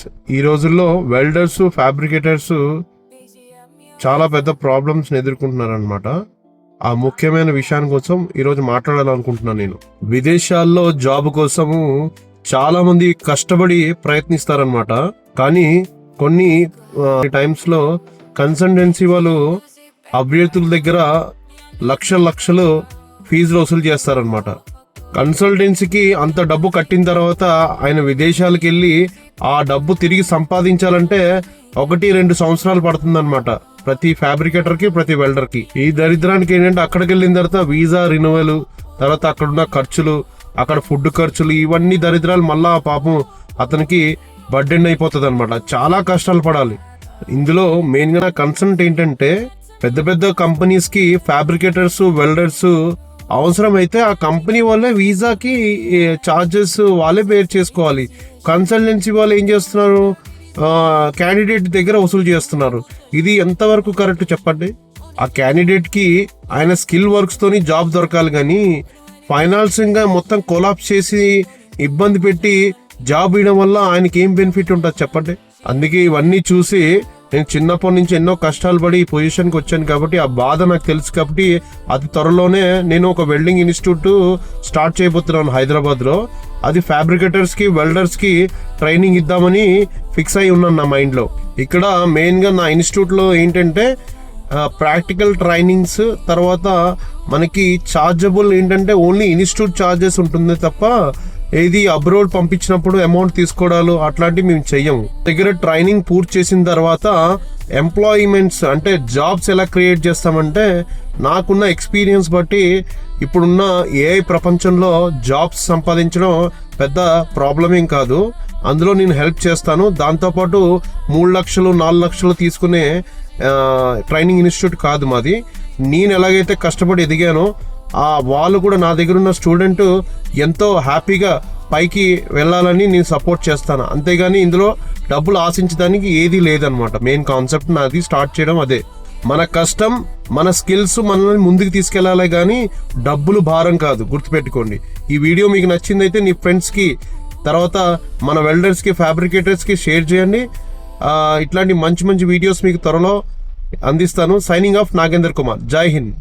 Friends, ఈ రోజుల్లో welders, fabricators చాలా పెద్ద ప్రాబ్లమ్స్ ఎదుర్కొంటున్నారు అనమాట. ఆ ముఖ్యమైన విషయాన్ని కోసం ఈరోజు మాట్లాడాలనుకుంటున్నాను. నేను విదేశాల్లో జాబ్ కోసము చాలా మంది కష్టపడి ప్రయత్నిస్తారనమాట. కానీ కొన్ని టైమ్స్ లో కన్సల్టెన్సీ వాళ్ళు అభ్యర్థుల దగ్గర లక్షలు ఫీజులు వసూలు చేస్తారనమాట. కన్సల్టెన్సీకి అంత డబ్బు కట్టిన తర్వాత ఆయన విదేశాలకు వెళ్ళి ఆ డబ్బు తిరిగి సంపాదించాలంటే 1-2 సంవత్సరాలు పడుతుందన్నమాట. ప్రతి ఫ్యాబ్రికేటర్ కి, ప్రతి వెల్డర్ కి. ఈ దరిద్రానికి ఏంటంటే అక్కడికి వెళ్ళిన తర్వాత వీసా రెన్యువల్, తర్వాత అక్కడున్న ఖర్చులు, అక్కడ ఫుడ్ ఖర్చులు, ఇవన్నీ దరిద్రాలు మళ్ళా పాపం అతనికి బర్డెన్ అయిపోతుంది అనమాట. చాలా కష్టాలు పడాలి. ఇందులో మెయిన్ గా కన్సర్న్ ఏంటంటే పెద్ద పెద్ద కంపెనీస్ కి ఫ్యాబ్రికేటర్స్, వెల్డర్స్ అవసరమైతే ఆ కంపెనీ వాళ్ళే వీసాకి చార్జెస్ వాళ్ళే బేర్ చేసుకోవాలి. కన్సల్టెన్సీ వాళ్ళు ఏం చేస్తున్నారు, క్యాండిడేట్ దగ్గర వసూలు చేస్తున్నారు. ఇది ఎంతవరకు కరెక్ట్ చెప్పండి? ఆ క్యాండిడేట్ కి ఆయన స్కిల్ వర్క్స్ తోని జాబ్ దొరకాలి, కానీ ఫైనాన్సింగ్ గా మొత్తం కొలాప్స్ చేసి ఇబ్బంది పెట్టి జాబ్ ఇవ్వడం వల్ల ఆయనకి ఏం బెనిఫిట్ ఉంటుంది చెప్పండి? అందుకే ఇవన్నీ చూసి నేను చిన్నప్పటి నుంచి ఎన్నో కష్టాలు పడి ఈ పొజిషన్కి వచ్చాను కాబట్టి ఆ బాధ నాకు తెలుసు. కాబట్టి అతి త్వరలోనే నేను ఒక వెల్డింగ్ ఇన్స్టిట్యూట్ స్టార్ట్ చేయబోతున్నాను హైదరాబాద్ లో. అది ఫ్యాబ్రికేటర్స్ కి, వెల్డర్స్ కి ట్రైనింగ్ ఇద్దామని ఫిక్స్ అయి ఉన్నాను నా మైండ్ లో. ఇక్కడ మెయిన్ గా నా ఇన్స్టిట్యూట్ లో ఏంటంటే ప్రాక్టికల్ ట్రైనింగ్స్, తర్వాత మనకి చార్జబుల్ ఏంటంటే ఓన్లీ ఇన్స్టిట్యూట్ చార్జెస్ ఉంటుంది తప్ప ఏది అబ్రోడ్ పంపించినప్పుడు అమౌంట్ తీసుకోవడాలు అట్లాంటివి మేము చెయ్యము. దగ్గర ట్రైనింగ్ పూర్తి చేసిన తర్వాత ఎంప్లాయ్మెంట్స్ అంటే జాబ్స్ ఎలా క్రియేట్ చేస్తామంటే, నాకున్న ఎక్స్పీరియన్స్ బట్టి ఇప్పుడున్న ఏఐ ప్రపంచంలో జాబ్స్ సంపాదించడం పెద్ద ప్రాబ్లం ఏం కాదు. అందులో నేను హెల్ప్ చేస్తాను. దాంతోపాటు 3 లక్షలు 4 లక్షలు తీసుకునే ట్రైనింగ్ ఇన్స్టిట్యూట్ కాదు మాది. నేను ఎలాగైతే కష్టపడి ఎదిగానో వాళ్ళు కూడా నా దగ్గర ఉన్న స్టూడెంట్ ఎంతో హ్యాపీగా పైకి వెళ్ళాలని నేను సపోర్ట్ చేస్తాను. అంతేగాని ఇందులో డబ్బులు ఆశించడానికి ఏది లేదనమాట. మెయిన్ కాన్సెప్ట్ నాది స్టార్ట్ చేయడం అదే. మన కష్టం, మన స్కిల్స్ మనల్ని ముందుకు తీసుకెళ్లాలి, కానీ డబ్బులు భారం కాదు. గుర్తుపెట్టుకోండి. ఈ వీడియో మీకు నచ్చిందైతే నీ ఫ్రెండ్స్ కి, తర్వాత మన వెల్డర్స్ కి, ఫ్యాబ్రికేటర్స్ కి షేర్ చేయండి. ఇట్లాంటి మంచి మంచి వీడియోస్ మీకు త్వరలో అందిస్తాను. Signing off, Nagender Kumar. జై హింద్.